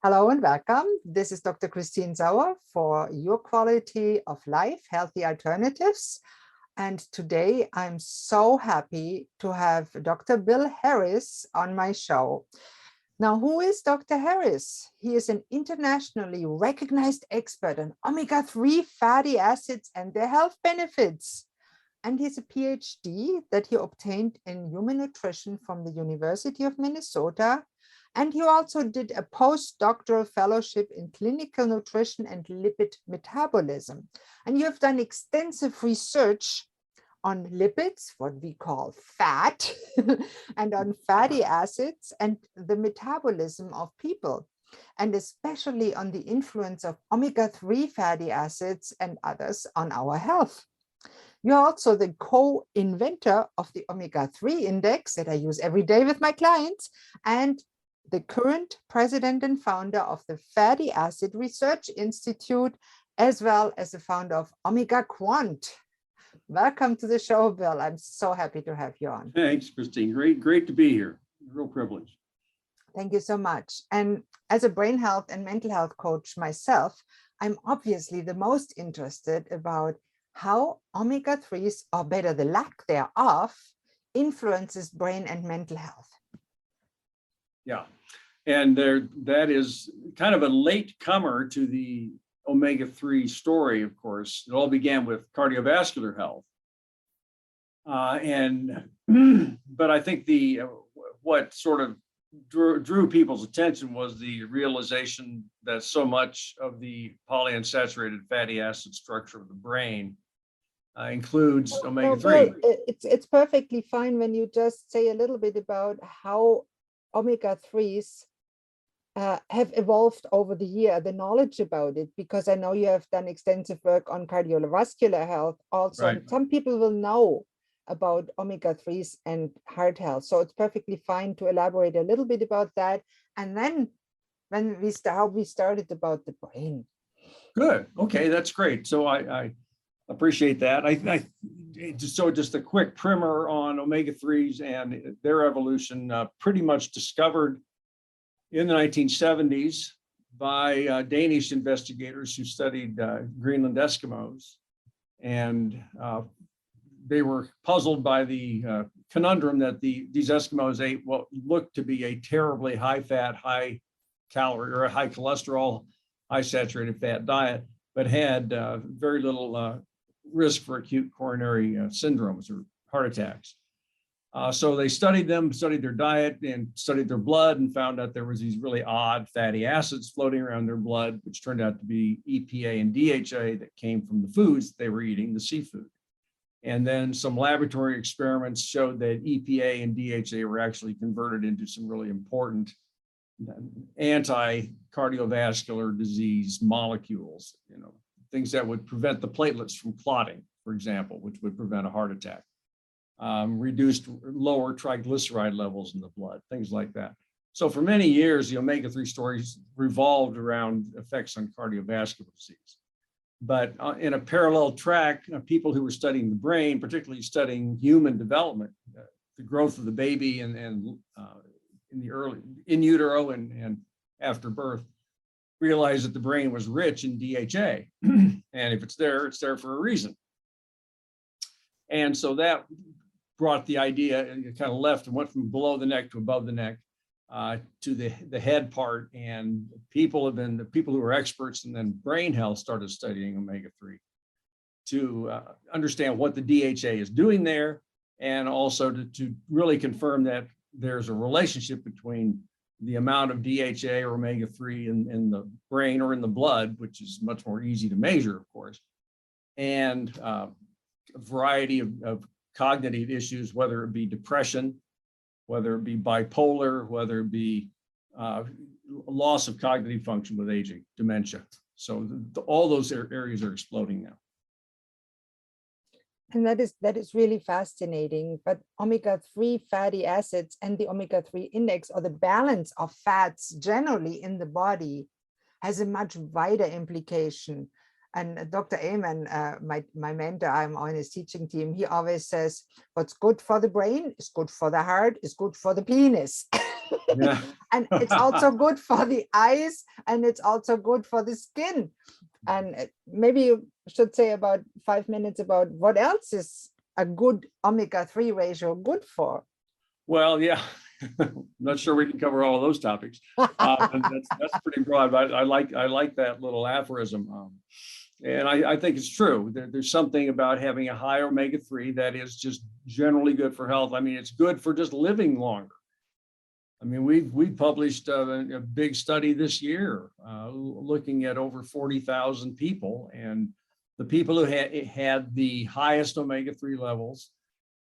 Hello and welcome. This is Dr. Christine Sauer for Your Quality of Life, Healthy Alternatives. And today I'm so happy to have Dr. Bill Harris on my show. Now, who is Dr. Harris? He is an internationally recognized expert on omega-3 fatty acids and their health benefits. And he's a PhD that he obtained in human nutrition from the University of Minnesota. And he also did a postdoctoral fellowship in clinical nutrition and lipid metabolism. And you have done extensive research on lipids, what we call fat, and on fatty acids and the metabolism of people, and especially on the influence of omega-3 fatty acids and others on our health. You're also the co-inventor of the omega-3 index that I use every day with my clients, and the current president and founder of the Fatty Acid Research Institute, as well as the founder of Omega Quant. Welcome to the show, Bill. I'm so happy to have you on. Thanks, Christine. Great to be here. Real privilege. Thank you so much. And as a brain health and mental health coach myself, I'm obviously the most interested about how omega-3s, or better the lack thereof, influences brain and mental health. Yeah, and that is kind of a late comer to the omega-3 story, of course. It all began with cardiovascular health. But I think what sort of drew people's attention was the realization that so much of the polyunsaturated fatty acid structure of the brain includes omega-3. Well, it's perfectly fine when you just say a little bit about how omega-3s have evolved over the year, the knowledge about it, because I know you have done extensive work on cardiovascular health also. Right. And some people will know about omega-3s and heart health. So it's perfectly fine to elaborate a little bit about that. And then when how we started about the brain. Good. Okay, that's great. So I appreciate that. Just a quick primer on omega-3s and their evolution, pretty much discovered in the 1970s by Danish investigators who studied Greenland Eskimos. And they were puzzled by the conundrum that these Eskimos ate what looked to be a terribly high fat, high calorie, or a high cholesterol, high saturated fat diet, but had very little risk for acute coronary syndromes or heart attacks. So they studied them, studied their diet, and studied their blood, and found out there was these really odd fatty acids floating around their blood, which turned out to be EPA and DHA that came from the foods they were eating, the seafood. And then some laboratory experiments showed that EPA and DHA were actually converted into some really important anti-cardiovascular disease molecules, things that would prevent the platelets from clotting, for example, which would prevent a heart attack. Reduced lower triglyceride levels in the blood, things like that. So for many years, the omega-3 stories revolved around effects on cardiovascular disease. But in a parallel track, people who were studying the brain, particularly studying human development, the growth of the baby and in utero and after birth, realized that the brain was rich in DHA. And if it's there for a reason. And so that brought the idea, and it kind of left and went from below the neck to above the neck to the head part. And people who are experts in then brain health started studying omega-3 to understand what the DHA is doing there, and also to really confirm that there's a relationship between the amount of DHA or omega-3 in the brain or in the blood, which is much more easy to measure, of course, and a variety of cognitive issues, whether it be depression, whether it be bipolar, whether it be loss of cognitive function with aging, dementia. So all those areas are exploding now. And that is really fascinating. But omega-3 fatty acids and the omega-3 index, or the balance of fats generally in the body, has a much wider implication. And Dr. Amen, my mentor, I'm on his teaching team, he always says, what's good for the brain is good for the heart, is good for the penis. Yeah. And it's also good for the eyes, and it's also good for the skin. And maybe you should say about 5 minutes about what else is a good omega-3 ratio good for. Well, yeah, not sure we can cover all of those topics. And that's pretty broad, but I like that little aphorism. And I think it's true. There's something about having a high omega-3 that is just generally good for health. I mean, it's good for just living longer. I mean, we've published a big study this year looking at over 40,000 people, and the people who had the highest omega-3 levels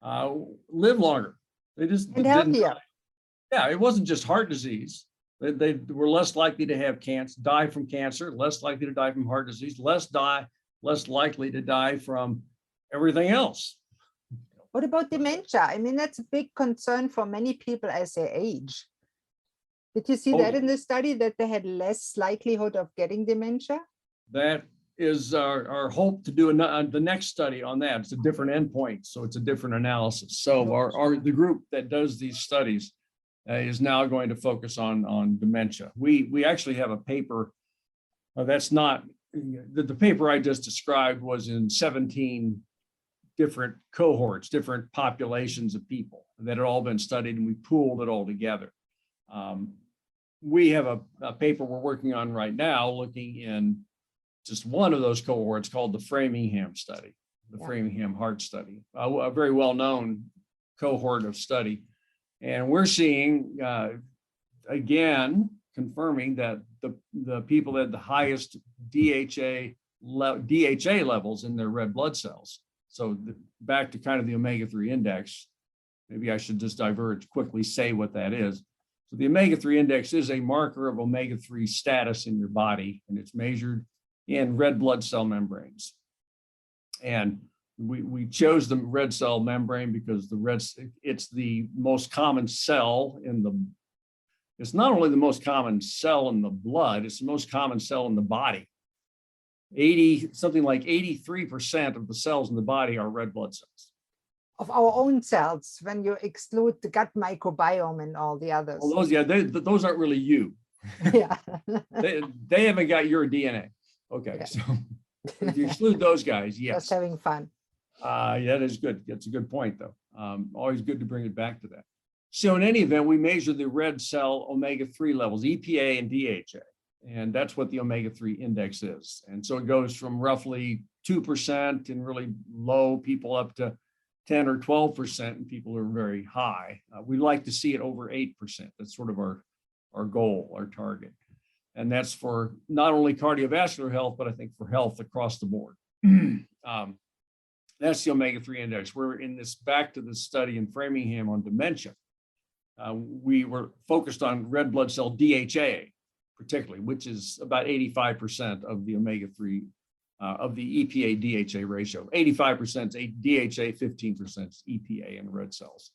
live longer. They just And didn't. healthier. Yeah, it wasn't just heart disease. They were less likely to have cancer, die from cancer, less likely to die from heart disease, less likely to die from everything else. What about dementia? I mean, that's a big concern for many people as they age. Did you see that in the study, that they had less likelihood of getting dementia? That is our hope to do the next study on that. It's a different endpoint, so it's a different analysis. So the group that does these studies is now going to focus on dementia. We actually have a paper that's not, the paper I just described was in 17 different cohorts, different populations of people that had all been studied, and we pooled it all together. We have a paper we're working on right now looking in just one of those cohorts called the Framingham study, the Framingham Heart Study, a very well-known cohort of study. And we're seeing, again, confirming that the people that had the highest DHA levels in their red blood cells. So back to kind of the omega-3 index, maybe I should just diverge, quickly say what that is. So the omega-3 index is a marker of omega-3 status in your body, and it's measured in red blood cell membranes. And we chose the red cell membrane because it's the most common cell it's not only the most common cell in the blood, it's the most common cell in the body. Something like 83% of the cells in the body are red blood cells. Of our own cells, when you exclude the gut microbiome and all the others. Well, those aren't really you. Yeah. they haven't got your DNA. Okay, yeah. So if you exclude those guys, yes. Just having fun. Yeah, that is good. That's a good point, though. Always good to bring it back to that. So in any event, we measure the red cell omega-3 levels, EPA and DHA, and that's what the omega-3 index is. And so it goes from roughly 2% in really low people up to 10 or 12% and people who are very high. We like to see it over 8%. That's sort of our goal, our target. And that's for not only cardiovascular health, but I think for health across the board. That's the omega-3 index. We're in this, back to the study in Framingham on dementia. We were focused on red blood cell DHA, particularly, which is about 85% of the omega-3, of the EPA DHA ratio. 85% is DHA, 15% is EPA in red cells,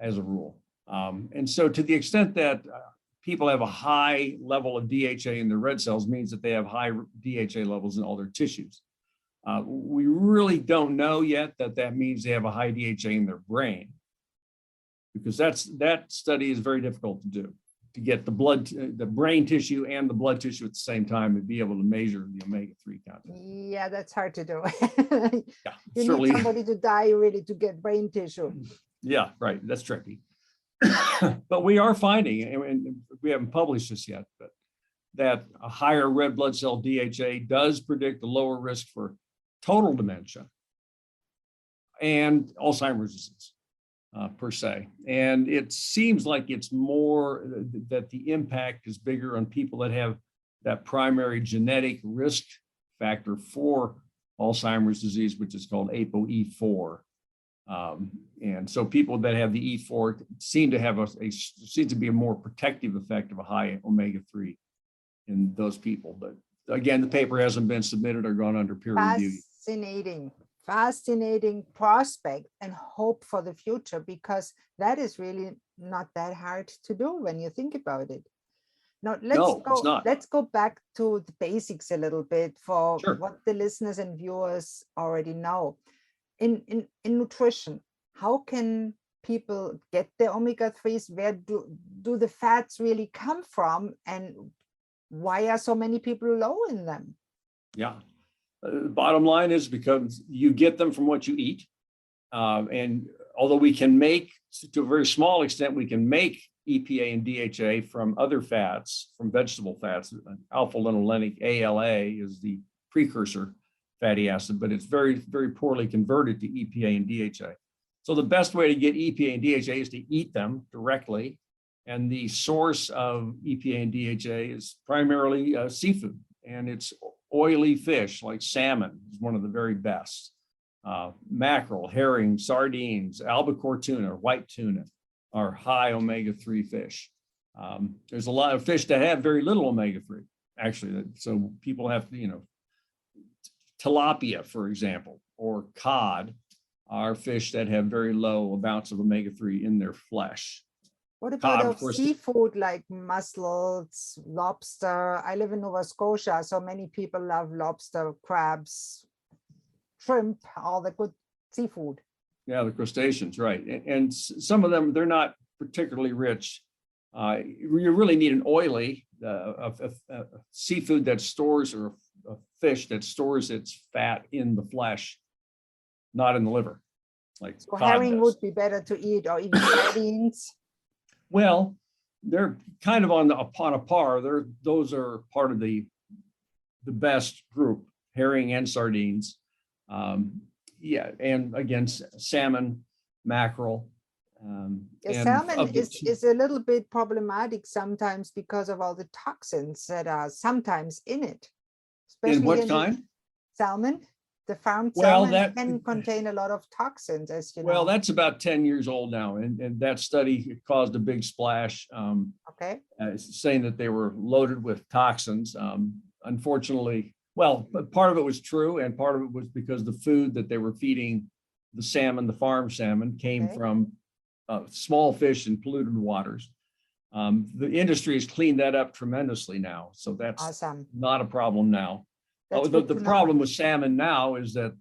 as a rule. And so to the extent that people have a high level of DHA in their red cells means that they have high DHA levels in all their tissues. We really don't know yet that means they have a high DHA in their brain, because that study is very difficult to do, to get the brain tissue and the blood tissue at the same time and be able to measure the omega-3 content. Yeah, that's hard to do. Yeah, you certainly. Need somebody to die really to get brain tissue. Yeah, right. That's tricky. But we are finding, and we haven't published this yet, but that a higher red blood cell DHA does predict a lower risk for total dementia and Alzheimer's disease per se. And it seems like it's more that the impact is bigger on people that have that primary genetic risk factor for Alzheimer's disease, which is called ApoE4. And so people that have the E4 seem to have seems to be a more protective effect of a high omega-3 in those people. But again, the paper hasn't been submitted or gone under peer review. Fascinating prospect and hope for the future, because that is really not that hard to do when you think about it. Now let's go back to the basics a little bit for what the listeners and viewers already know. In nutrition, how can people get their omega-3s? Where do the fats really come from? And why are so many people low in them? Yeah. Bottom line is because you get them from what you eat. And although we can make, to a very small extent, we can make EPA and DHA from other fats, from vegetable fats. Alpha-linolenic ALA is the precursor fatty acid, but it's very, very poorly converted to EPA and DHA. So the best way to get EPA and DHA is to eat them directly. And the source of EPA and DHA is primarily seafood, and it's oily fish like salmon is one of the very best. Mackerel, herring, sardines, albacore tuna, white tuna are high omega-3 fish. There's a lot of fish that have very little omega-3, actually. So people have to, tilapia, for example, or cod are fish that have very low amounts of omega-3 in their flesh. What about Of course, seafood like mussels, lobster? I live in Nova Scotia, so many people love lobster, crabs, shrimp, all the good seafood. Yeah, the crustaceans, right. And some of them, they're not particularly rich. You really need an oily seafood that stores, or a fish that stores its fat in the flesh, not in the liver. Like so herring would be better to eat, or even sardines. Well, they're kind of on a par. Those are part of the best group, herring and sardines. Yeah, and again, salmon, mackerel. Salmon is a little bit problematic sometimes because of all the toxins that are sometimes in it. Especially in what kind? Salmon. The farmed salmon can contain a lot of toxins, as you know. Well, that's about 10 years old now, and that study caused a big splash, saying that they were loaded with toxins. Unfortunately, well, but part of it was true, and part of it was because the food that they were feeding the salmon, the farm salmon, came from small fish in polluted waters. The industry has cleaned that up tremendously now, so that's awesome. Not a problem now. The problem with salmon now is that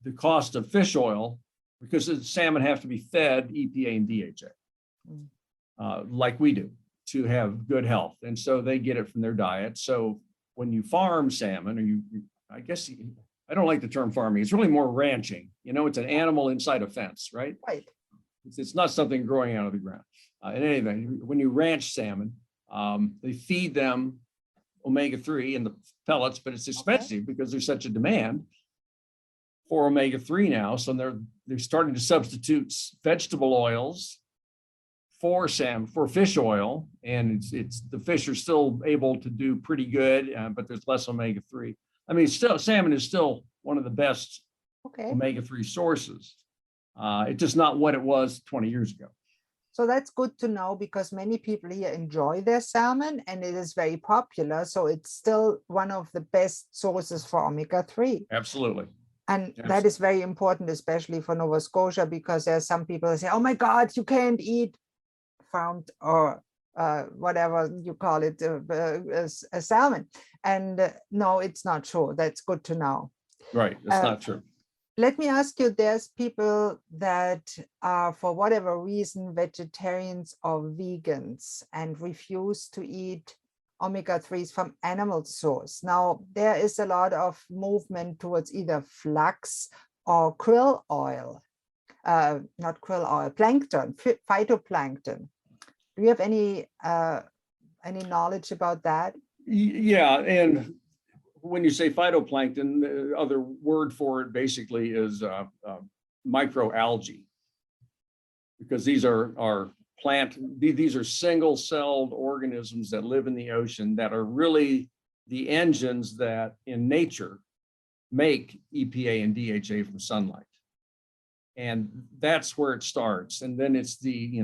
the cost of fish oil, because the salmon have to be fed EPA and DHA, like we do, to have good health. And so they get it from their diet. So when you farm salmon, or I don't like the term farming, it's really more ranching. It's an animal inside a fence, right? Right. It's not something growing out of the ground. In any event, when you ranch salmon, they feed them omega-3 in the pellets, but it's expensive because there's such a demand for omega-3 now. So they're starting to substitute vegetable oils for fish oil, and it's the fish are still able to do pretty good, but there's less omega-3. I mean, salmon is still one of the best omega-3 sources. It's just not what it was 20 years ago. So that's good to know, because many people here enjoy their salmon and it is very popular. So it's still one of the best sources for omega-3. Absolutely. And that is very important, especially for Nova Scotia, because there are some people that say, oh my God, you can't eat farmed or whatever you call it, a salmon. And no, it's not true. That's good to know. Right. It's not true. Let me ask you, there's people that are, for whatever reason, vegetarians or vegans and refuse to eat omega-3s from animal source. Now, there is a lot of movement towards either flax or krill oil, not krill oil, plankton, phytoplankton. Do you have any knowledge about that? Yeah, and when you say phytoplankton, the other word for it basically is microalgae, because these are these are single-celled organisms that live in the ocean that are really the engines that in nature make EPA and DHA from sunlight. And that's where it starts. And then it's the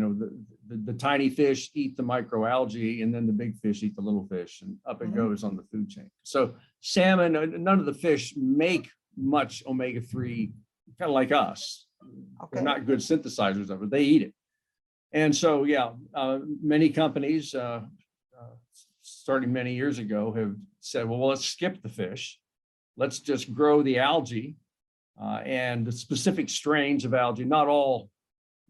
tiny fish eat the microalgae, and then the big fish eat the little fish, and up it goes on the food chain. So salmon, none of the fish make much omega-3, kind of like us. They're not good synthesizers of it. They eat it. And so, many companies, starting many years ago, have said, well, let's skip the fish. Let's just grow the algae and the specific strains of algae. Not all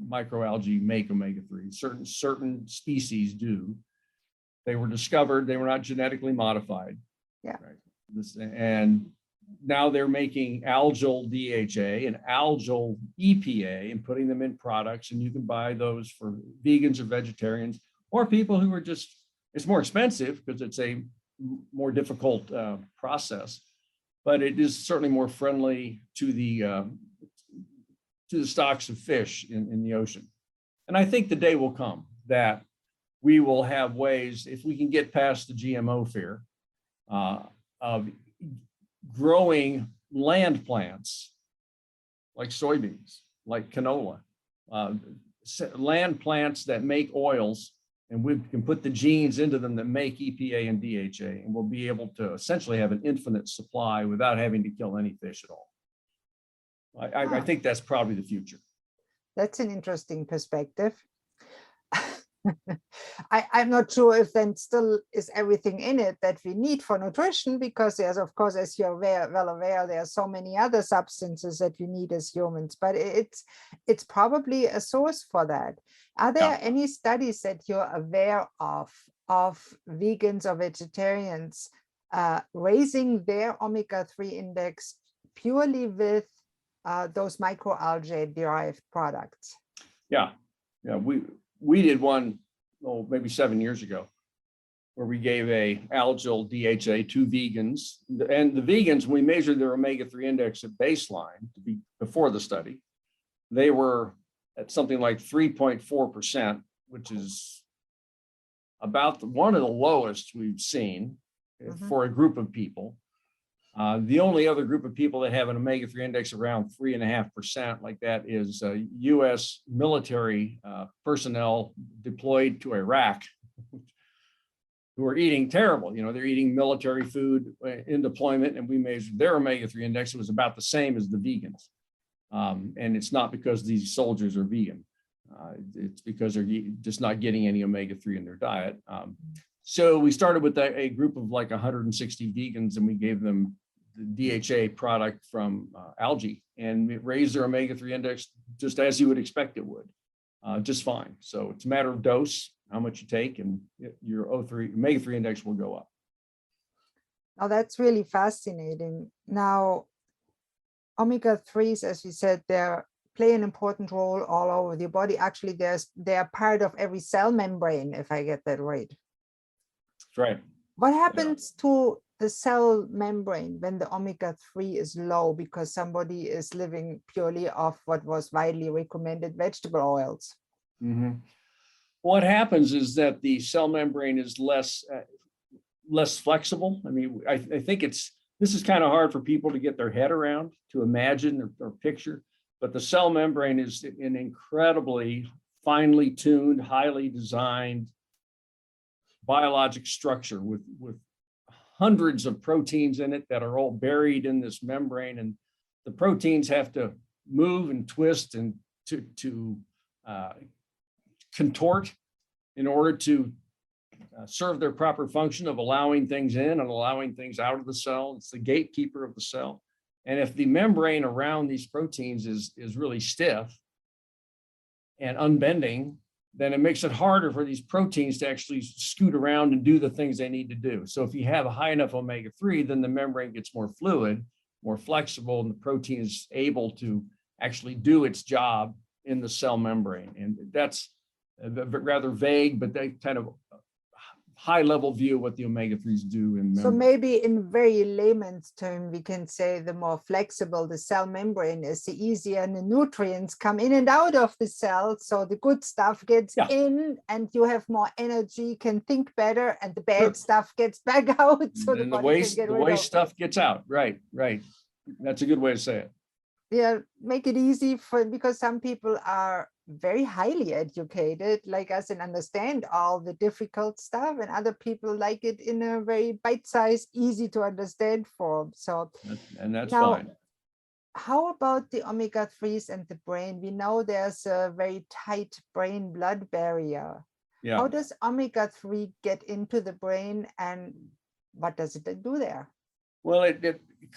microalgae make omega-3. Certain species do. They were discovered, they were not genetically modified. Yeah. Right. And now they're making algal DHA and algal EPA and putting them in products, and you can buy those for vegans or vegetarians or people who are just, it's more expensive because it's a more difficult process, but it is certainly more friendly to the stocks of fish in the ocean. And I think the day will come that we will have ways, if we can get past the GMO fear, of growing land plants like soybeans, like canola, land plants that make oils, and we can put the genes into them that make EPA and DHA, and we'll be able to essentially have an infinite supply without having to kill any fish at all. I think that's probably the future. That's an interesting perspective. I'm not sure if then still is everything in it that we need for nutrition, because there's, of course, as you're well aware, there are so many other substances that we need as humans, but it's probably a source for that. Are there any studies that you're aware of vegans or vegetarians raising their omega-3 index purely with those microalgae derived products? Yeah, we did one, maybe 7 years ago, where we gave a algal DHA to vegans, and the vegans, we measured their omega-3 index at baseline before the study. They were at something like 3.4%, which is about one of the lowest we've seen for a group of people. The only other group of people that have an omega-3 index around 3.5% like that is U.S. military personnel deployed to Iraq who are eating terrible. They're eating military food in deployment, and we measured their omega-3 index. It was about the same as the vegans. And it's not because these soldiers are vegan. It's because they're just not getting any omega-3 in their diet. So we started with a group of like 160 vegans, and we gave them the DHA product from algae, and it raised their omega-3 index just as you would expect it would, just fine. So it's a matter of dose, how much you take, and your omega-3 index will go up. Oh, that's really fascinating. Now, omega-3s, as you said, they play an important role all over the body. Actually, they're part of every cell membrane, if I get that right. That's right. What happens to the cell membrane when the omega-3 is low because somebody is living purely off what was widely recommended vegetable oils? What happens is that the cell membrane is less flexible. I mean, I think this is kind of hard for people to get their head around, to imagine or picture, but the cell membrane is an incredibly finely tuned, highly designed biologic structure with hundreds of proteins in it that are all buried in this membrane, and the proteins have to move and twist and to contort in order to serve their proper function of allowing things in and allowing things out of the cell. It's the gatekeeper of the cell. And if the membrane around these proteins is really stiff and unbending, then it makes it harder for these proteins to actually scoot around and do the things they need to do. So if you have a high enough omega-3, then the membrane gets more fluid, more flexible, and the protein is able to actually do its job in the cell membrane. And that's rather vague, but they kind of high level view of what the omega-3s do in membrane. So maybe in very layman's term, we can say the more flexible the cell membrane is, the easier the nutrients come in and out of the cell. So the good stuff gets in and you have more energy, can think better, and the bad stuff gets back out. So the waste stuff gets out. Right. That's a good way to say it. Yeah, make it easy because some people are very highly educated like us and understand all the difficult stuff, and other people like it in a very bite-sized, easy to understand form. So that's now, fine. How about the omega-3s and the brain? We know there's a very tight brain-blood barrier. Yeah. How does omega-3 get into the brain, and what does it do there? Well,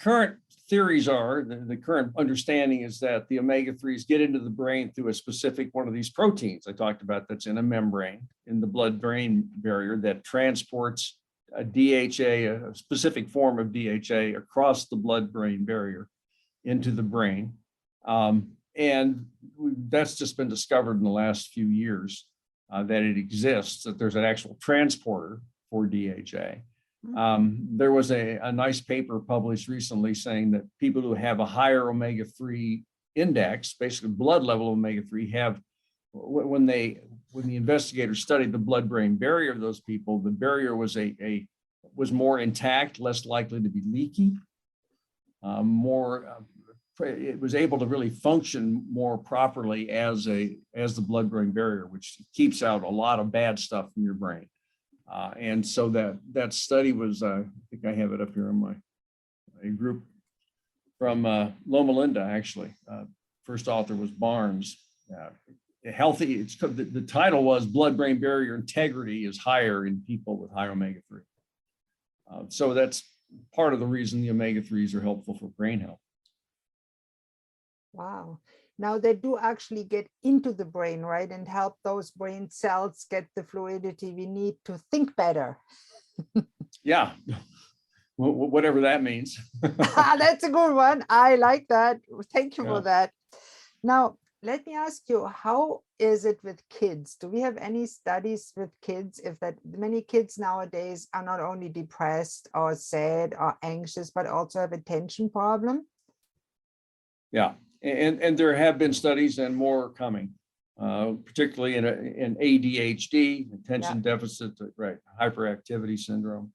current theories are, the current understanding is that the omega-3s get into the brain through a specific one of these proteins I talked about that's in a membrane in the blood-brain barrier that transports a DHA, a specific form of DHA across the blood-brain barrier into the brain. And that's just been discovered in the last few years that it exists, that there's an actual transporter for DHA. There was a nice paper published recently saying that people who have a higher omega-3 index, basically blood level omega-3, have, when the investigators studied the blood-brain barrier of those people, the barrier was was more intact, less likely to be leaky, it was able to really function more properly as the blood-brain barrier, which keeps out a lot of bad stuff from your brain. And so that study was, I think I have it up here on a group from Loma Linda, actually. First author was Barnes. Healthy, the title was Blood-Brain Barrier Integrity is Higher in People with High Omega-3. So that's part of the reason the omega-3s are helpful for brain health. Wow. Now they do actually get into the brain, right? And help those brain cells get the fluidity we need to think better. Yeah, whatever that means. That's a good one. I like that. Thank you for that. Now, let me ask you, how is it with kids? Do we have any studies with kids? If that many kids nowadays are not only depressed or sad or anxious, but also have attention problem? Yeah. And there have been studies and more coming, particularly in ADHD, attention deficit, right, hyperactivity syndrome.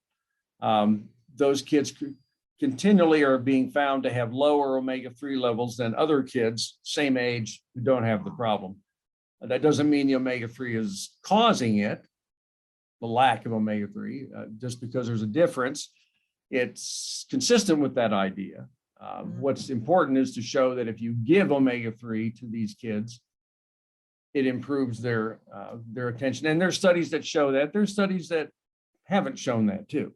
Those kids continually are being found to have lower omega-3 levels than other kids, same age, who don't have the problem. That doesn't mean the omega-3 is causing it, the lack of omega-3, just because there's a difference. It's consistent with that idea. What's important is to show that if you give omega-3 to these kids, it improves their attention. And there's studies that show that. There's studies that haven't shown that too.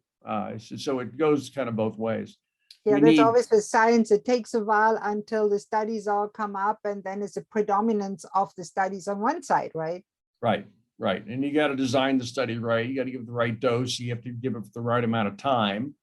So it goes kind of both ways. Yeah, that's always with science. It takes a while until the studies all come up, and then it's a predominance of the studies on one side, right? Right, right. And you got to design the study right. You got to give it the right dose. You have to give it the right amount of time.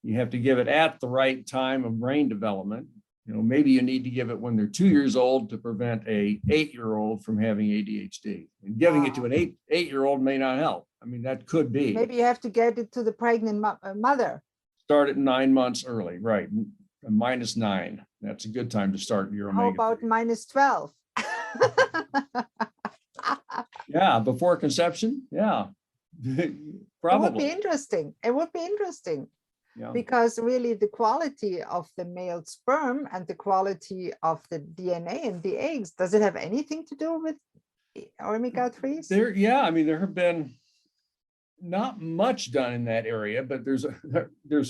You have to give it at the right time of brain development. You know, maybe you need to give it when they're 2 years old to prevent a 8-year-old from having ADHD. And giving it to an eight-year-old may not help. I mean, that could be. Maybe you have to get it to the pregnant mother. Start at 9 months early, right? -9. That's a good time to start your omega-3. How about -12? Yeah, before conception. Yeah, probably. It would be interesting. It would be interesting. Yeah. Because really the quality of the male sperm and the quality of the DNA in the eggs, does it have anything to do with omega-3s? Yeah, I mean, there have been not much done in that area, but there's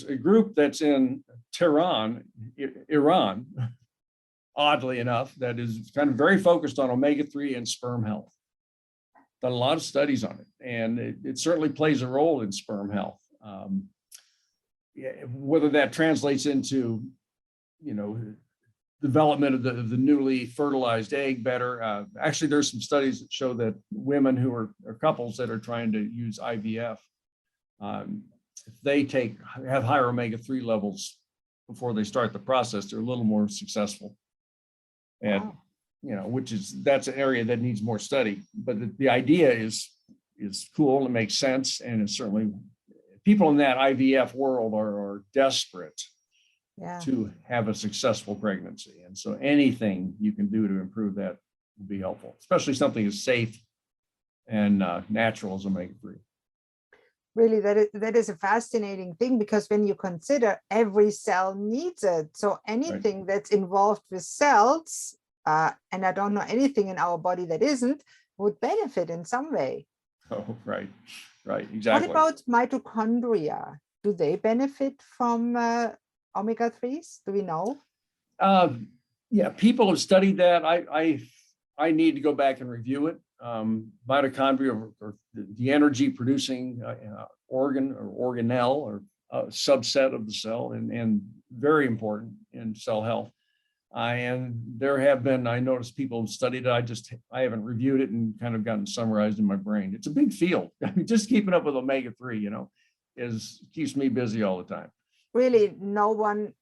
a group that's in Tehran, Iran, oddly enough, that is kind of very focused on omega-3 and sperm health. Done a lot of studies on it, and it certainly plays a role in sperm health. Whether that translates into, you know, development of the newly fertilized egg better. Actually, there's some studies that show that women who are couples that are trying to use IVF, if they have higher omega-3 levels before they start the process, they're a little more successful. And you know, that's an area that needs more study. But the idea is cool. It makes sense, and it's certainly. People in that IVF world are desperate to have a successful pregnancy. And so anything you can do to improve that will be helpful, especially something as safe and natural as omega-3. Really, that is a fascinating thing, because when you consider every cell needs it. So anything that's involved with cells, and I don't know anything in our body that isn't, would benefit in some way. Oh, right. Right, exactly. What about mitochondria? Do they benefit from omega-3s? Do we know? Yeah, people have studied that. I need to go back and review it. Mitochondria, or the energy producing organ or organelle, or subset of the cell and very important in cell health. And there have been, I noticed people have studied it. I haven't reviewed it and kind of gotten summarized in my brain. It's a big field. I mean, just keeping up with omega-3, keeps me busy all the time. Really, no one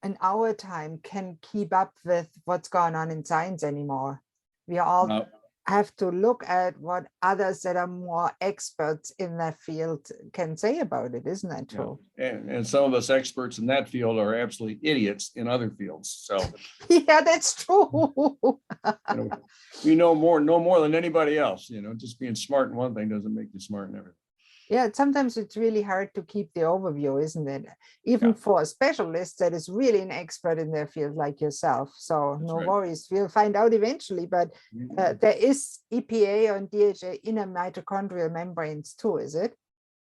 in our time can keep up with what's going on in science anymore. We all have to look at what others that are more experts in that field can say about it, isn't that true? Yeah. And some of us experts in that field are absolutely idiots in other fields. So yeah, that's true. we know more than anybody else. Just being smart in one thing doesn't make you smart in everything. Yeah, sometimes it's really hard to keep the overview, isn't it? Even for a specialist that is really an expert in their field like yourself. So no worries, we'll find out eventually. But there is EPA and DHA in a mitochondrial membranes too, is it?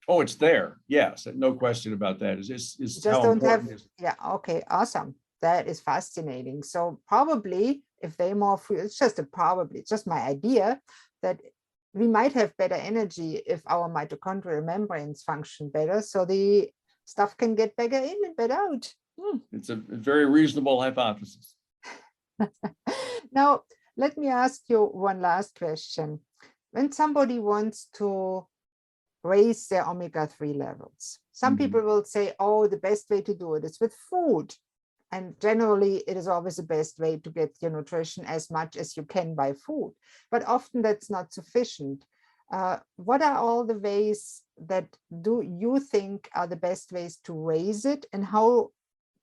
Oh, it's there. Yes, no question about that. It's just how don't important have. is. Yeah, okay, awesome. That is fascinating. So probably if they more free, it's just it's just my idea that we might have better energy if our mitochondrial membranes function better, so the stuff can get better in and better out. It's a very reasonable hypothesis. Now, let me ask you one last question. When somebody wants to raise their omega-3 levels, some people will say, oh, the best way to do it is with food. And generally, it is always the best way to get your nutrition as much as you can by food. But often that's not sufficient. What are all the ways that do you think are the best ways to raise it, and how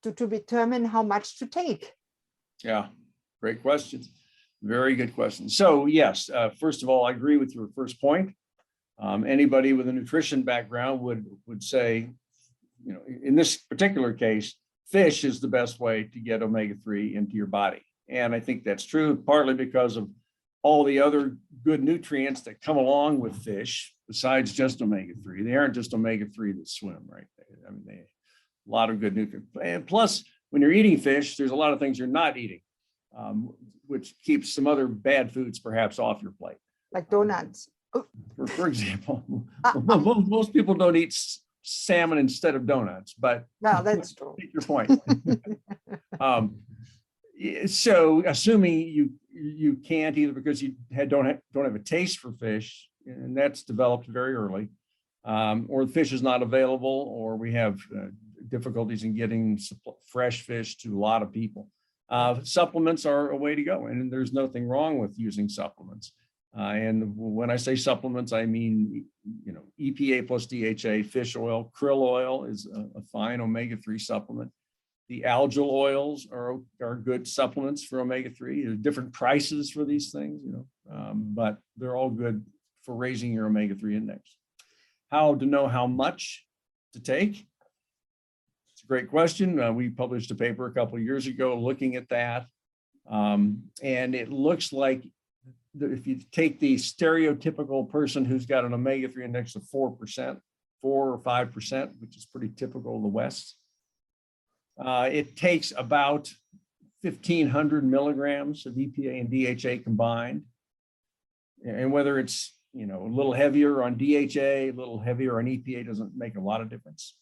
to determine how much to take? Yeah, great questions. Very good question. So yes, first of all, I agree with your first point. Anybody with a nutrition background would say, in this particular case, fish is the best way to get omega-3 into your body. And I think that's true, partly because of all the other good nutrients that come along with fish, besides just omega-3. They aren't just omega-3 that swim, right? A lot of good nutrients. And plus, when you're eating fish, there's a lot of things you're not eating, which keeps some other bad foods perhaps off your plate. Like donuts. For example, most people don't eat salmon instead of donuts, but no, that's true. Take your point. So assuming you can't, either because you don't have a taste for fish, and that's developed very early, or the fish is not available, or we have difficulties in getting fresh fish to a lot of people, supplements are a way to go, and there's nothing wrong with using supplements. And when I say supplements, I mean, EPA plus DHA, fish oil, krill oil is a fine omega-3 supplement. The algal oils are good supplements for omega-3. There's different prices for these things, but they're all good for raising your omega-3 index. How to know how much to take? It's a great question. We published a paper a couple of years ago looking at that. And it looks like if you take the stereotypical person who's got an omega-3 index of 4%, 4 or 5%, which is pretty typical of the West, it takes about 1,500 milligrams of EPA and DHA combined. And whether it's a little heavier on DHA, a little heavier on EPA doesn't make a lot of difference.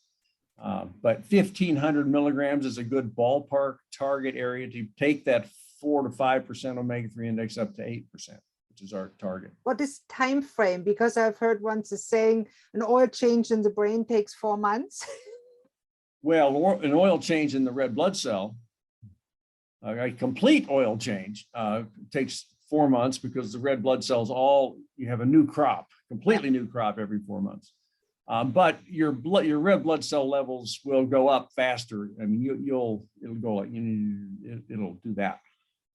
But 1,500 milligrams is a good ballpark target area to take that 4 to 5% omega-3 index up to 8%, which is our target. What is time frame? Because I've heard once saying an oil change in the brain takes 4 months. Well, an oil change in the red blood cell, a complete oil change takes 4 months, because the red blood cells you have a new crop, completely new crop every 4 months. But your red blood cell levels will go up faster. I mean, it'll do that.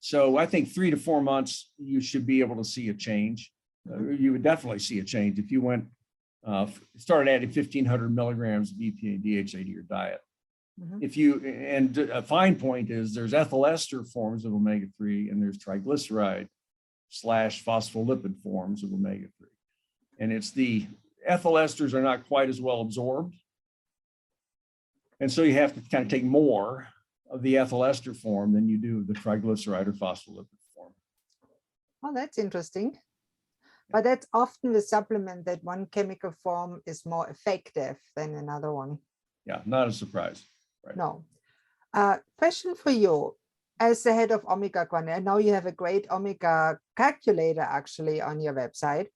So I think 3 to 4 months, you should be able to see a change. You would definitely see a change if you started adding 1,500 milligrams of EPA and DHA to your diet. And a fine point is there's ethyl ester forms of omega-3, and there's triglyceride / phospholipid forms of omega-3. And it's the ethyl esters are not quite as well absorbed. And so you have to kind of take more of the ethyl ester form than you do the triglyceride or phospholipid form. Oh, that's interesting. But that's often the supplement that one chemical form is more effective than another one. Yeah, not a surprise. Right. No. Question for you. As the head of Omega-3, I know you have a great Omega calculator actually on your website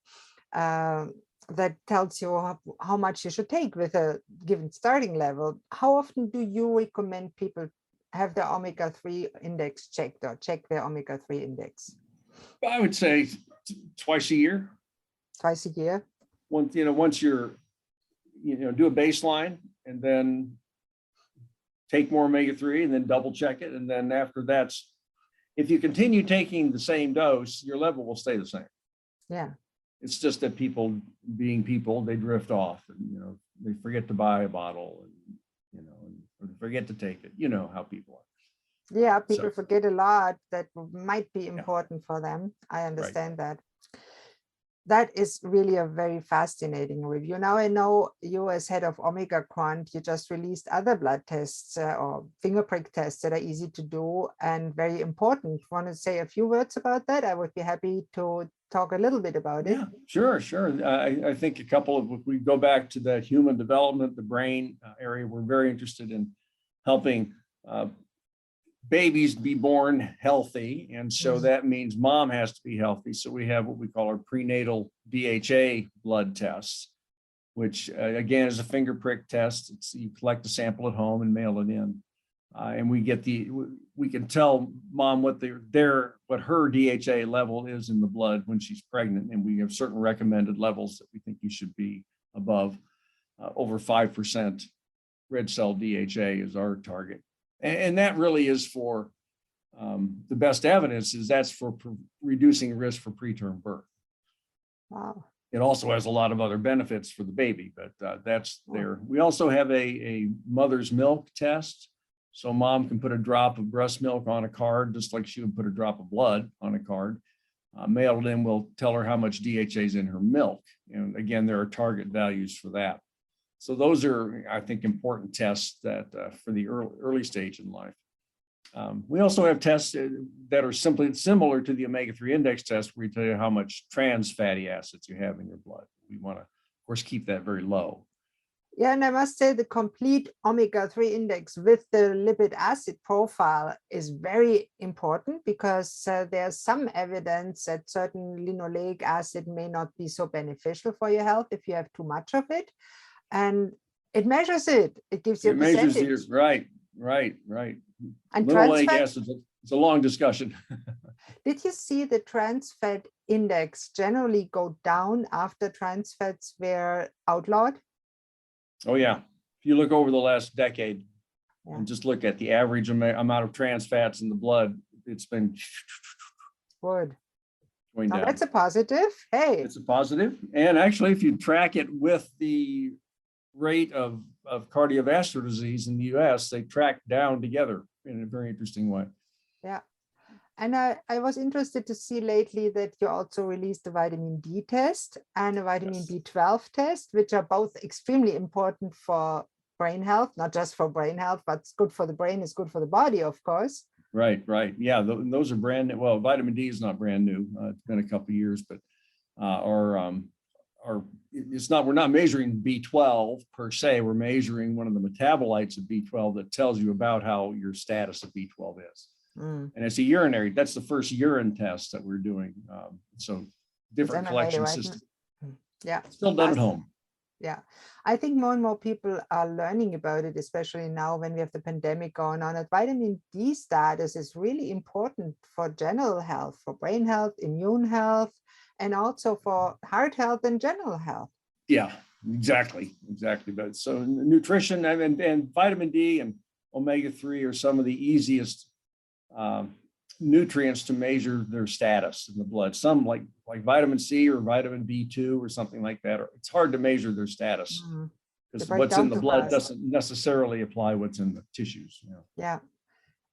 that tells you how much you should take with a given starting level. How often do you recommend people have their Omega-3 index checked or check their Omega-3 index? I would say twice a year. Twice a year? Once you're, do a baseline and then take more omega-3 and then double check it. And then after that's, if you continue taking the same dose, your level will stay the same. Yeah. It's just that people being people, they drift off and, they forget to buy a bottle and, or forget to take it. You know how people are. Yeah, people forget a lot that might be important for them. I understand that. That is really a very fascinating review. Now I know you as head of Omega Quant, you just released other blood tests or finger prick tests that are easy to do and very important. Want to say a few words about that? I would be happy to talk a little bit about it. Yeah, sure. I think a couple of, if we go back to the human development, the brain area, we're very interested in helping babies be born healthy. And so that means mom has to be healthy. So we have what we call our prenatal DHA blood tests, which again is a finger prick test. You collect a sample at home and mail it in. And we can tell mom what her DHA level is in the blood when she's pregnant. And we have certain recommended levels that we think you should be above. Over 5% red cell DHA is our target. And that really is for the best evidence is that's for reducing risk for preterm birth. Wow. It also has a lot of other benefits for the baby, but that's there. We also have a mother's milk test. So mom can put a drop of breast milk on a card, just like she would put a drop of blood on a card. Mailed in, we'll tell her how much DHA is in her milk. And again, there are target values for that. So those are, I think, important tests that for the early stage in life. We also have tests that are simply similar to the omega-3 index test, where we tell you how much trans fatty acids you have in your blood. We want to, of course, keep that very low. Yeah, and I must say the complete omega-3 index with the lipid acid profile is very important because there's some evidence that certain linoleic acid may not be so beneficial for your health if you have too much of it. And it measures it. It gives you a percentage. Measures right. And linoleic acid is a long discussion. Did you see the trans fat index generally go down after trans fats were outlawed? Oh yeah. If you look over the last decade and just look at the average amount of trans fats in the blood, it's been good. Going down. That's a positive. Hey, it's a positive. And actually, if you track it with the rate of cardiovascular disease in the US, they track down together in a very interesting way. Yeah. And I was interested to see lately that you also released a vitamin D test and a vitamin B12 test, which are both extremely important for brain health, not just for brain health, but it's good for the brain, it's good for the body, of course. Right. Yeah, those are brand new. Well, vitamin D is not brand new. It's been a couple of years, but it's not. We're not measuring B12 per se. We're measuring one of the metabolites of B12 that tells you about how your status of B12 is. And it's a urinary. That's the first urine test that we're doing. So different collection system. Yeah. Still done at home. Yeah, I think more and more people are learning about it, especially now when we have the pandemic going on. That vitamin D status is really important for general health, for brain health, immune health, and also for heart health and general health. Yeah, exactly. But so nutrition and vitamin D and omega-3 are some of the easiest nutrients to measure their status in the blood. Some like vitamin C or vitamin B2 or something like that. It's hard to measure their status because what's in the blood doesn't necessarily apply what's in the tissues. You know. Yeah.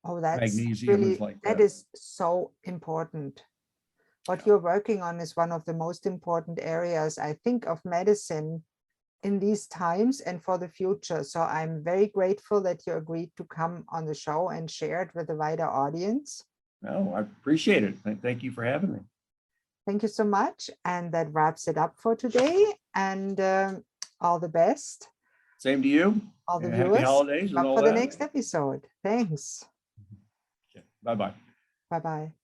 Oh, that's magnesium really, is like that is so important. What you're working on is one of the most important areas, I think, of medicine in these times and for the future. So I'm very grateful that you agreed to come on the show and share it with a wider audience. No, I appreciate it. Thank you for having me. Thank you so much. And that wraps it up for today. And all the best. Same to you. All the And happy viewers, holidays and come all for the that. next episode. Thanks. Okay. Bye-bye. Bye-bye.